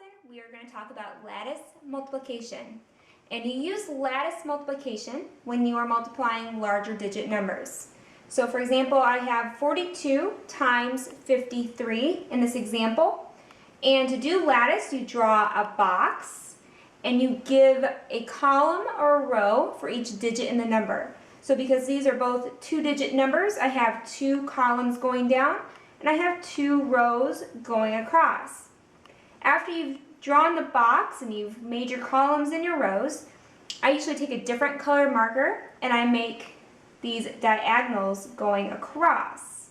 lesson, we are going to talk about lattice multiplication. And you use lattice multiplication when you are multiplying larger digit numbers. So for example, I have 42 times 53 in this example. And to do lattice, you draw a box and you give a column or a row for each digit in the number. So because these are both two-digit numbers, I have two columns going down and I have two rows going across. After you've drawn the box and you've made your columns and your rows, I usually take a different color marker and I make these diagonals going across.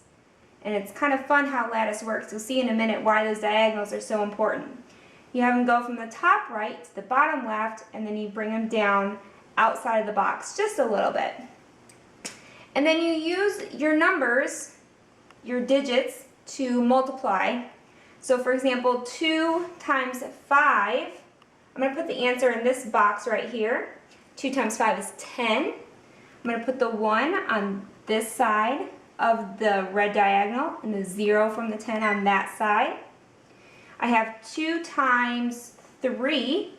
And it's kind of fun how lattice works. You'll see in a minute why those diagonals are so important. You have them go from the top right to the bottom left, and then you bring them down outside of the box just a little bit. And then you use your numbers, your digits, to multiply. So for example, 2 times 5, I'm going to put the answer in this box right here. 2 times 5 is 10. I'm going to put the 1 on this side of the red diagonal and the 0 from the 10 on that side. I have 2 times 3,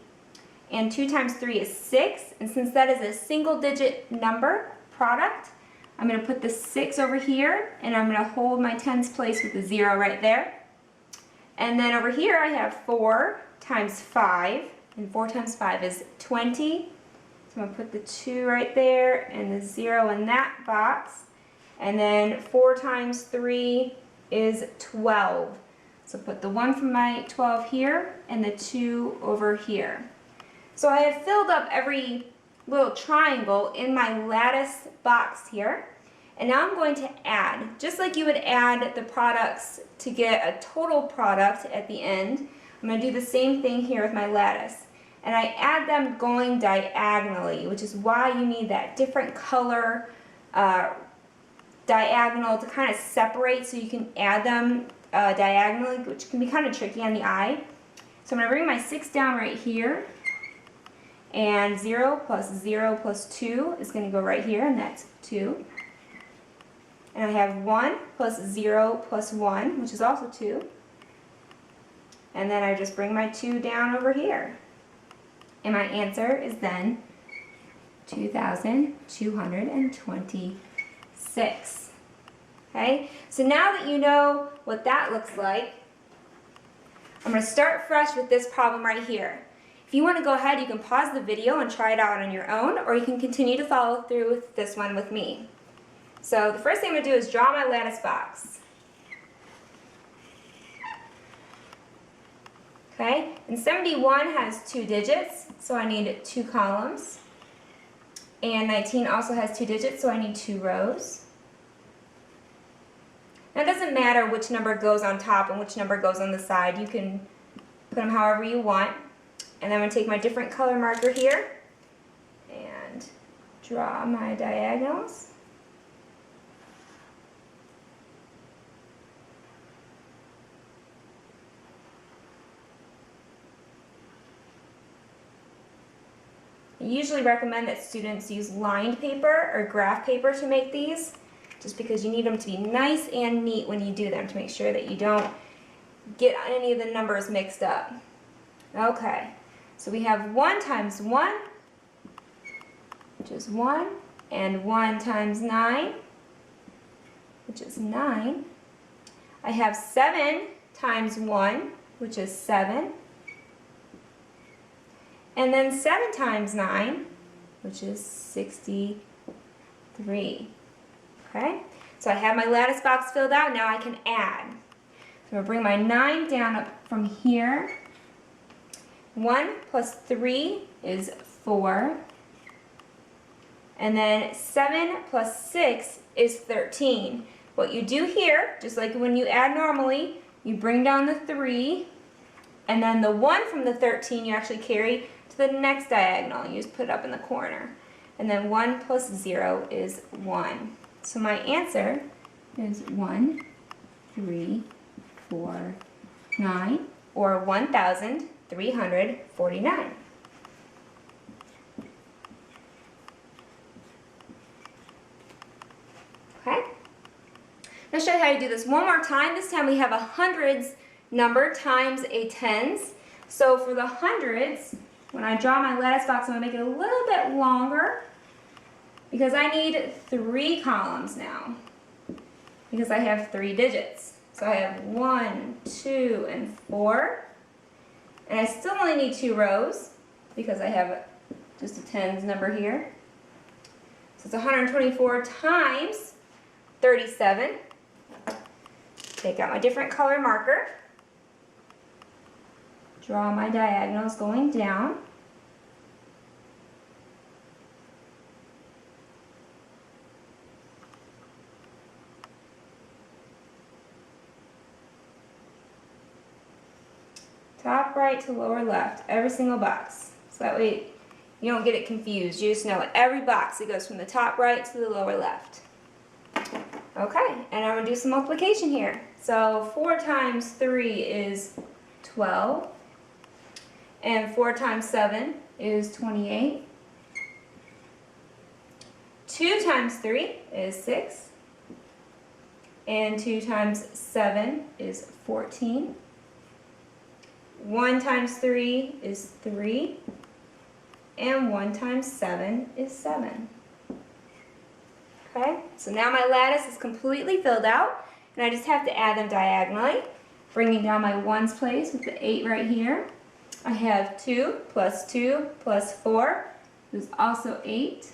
and 2 times 3 is 6, and since that is a single digit number product, I'm going to put the 6 over here, and I'm going to hold my tens place with the 0 right there. And then over here I have 4 times 5, and 4 times 5 is 20. So I'm going to put the 2 right there and the 0 in that box. And then 4 times 3 is 12. So put the 1 from my 12 here and the 2 over here. So I have filled up every little triangle in my lattice box here. And now I'm going to add, just like you would add the products to get a total product at the end. I'm going to do the same thing here with my lattice. And I add them going diagonally, which is why you need that different color diagonal to kind of separate so you can add them diagonally, which can be kind of tricky on the eye. So I'm going to bring my 6 down right here. And 0 plus 0 plus 2 is going to go right here, and that's 2. And I have 1 plus 0 plus 1, which is also 2. And then I just bring my 2 down over here. And my answer is then 2,226. Okay? So now that you know what that looks like, I'm going to start fresh with this problem right here. If you want to go ahead, you can pause the video and try it out on your own, or you can continue to follow through with this one with me. So the first thing I'm going to do is draw my lattice box. Okay, and 71 has 2 digits, so I need 2 columns. And 19 also has 2 digits, so I need 2 rows. Now it doesn't matter which number goes on top and which number goes on the side. You can put them however you want. And then I'm going to take my different color marker here and draw my diagonals. I usually recommend that students use lined paper or graph paper to make these, just because you need them to be nice and neat when you do them to make sure that you don't get any of the numbers mixed up. Okay, so we have 1 times 1, which is 1, and 1 times 9, which is 9. I have 7 times 1, which is 7. And then 7 times 9, which is 63. Okay? So I have my lattice box filled out. Now I can add. So I'm going to bring my 9 down up from here. 1 plus 3 is 4. And then 7 plus 6 is 13. What you do here, just like when you add normally, you bring down the 3, and then the 1 from the 13 you actually carry to the next diagonal. You just put it up in the corner. And then 1 plus 0 is 1. So my answer is 1, 3, 4, 9, or 1,349. Okay? I'm going to show you how to do this one more time. This time we have a hundreds number times a tens. So for the hundreds, when I draw my lattice box, I'm going to make it a little bit longer because I need 3 columns now because I have 3 digits. So I have 1, 2, and 4. And I still only need 2 rows because I have just a tens number here. So it's 124 times 37. Take out my different color marker. Draw my diagonals going down. Top right to lower left, every single box. So that way you don't get it confused. You just know every box, it goes from the top right to the lower left. Okay, and I'm going to do some multiplication here. So 4 times 3 is 12. And 4 times 7 is 28. 2 times 3 is 6. And 2 times 7 is 14. 1 times 3 is 3. And 1 times 7 is 7. Okay, so now my lattice is completely filled out, and I just have to add them diagonally, bringing down my ones place with the 8 right here. I have 2 plus 4 is also 8.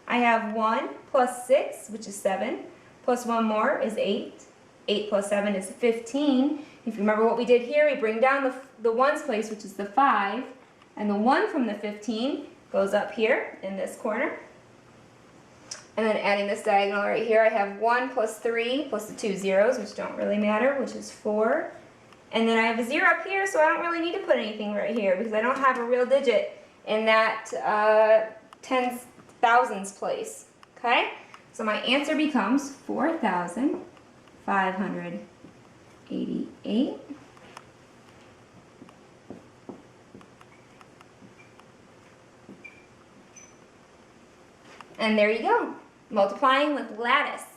I have 1 plus 6, which is 7, plus 1 more is 8. 8 plus 7 is 15. If you remember what we did here, we bring down the ones place, which is the 5, and the 1 from the 15 goes up here in this corner. And then adding this diagonal right here, I have 1 plus 3 plus the 2 zeros, which don't really matter, which is 4. And then I have a 0 up here, so I don't really need to put anything right here because I don't have a real digit in that tens, thousands place. Okay? So my answer becomes 4,588. And there you go. Multiplying with lattice.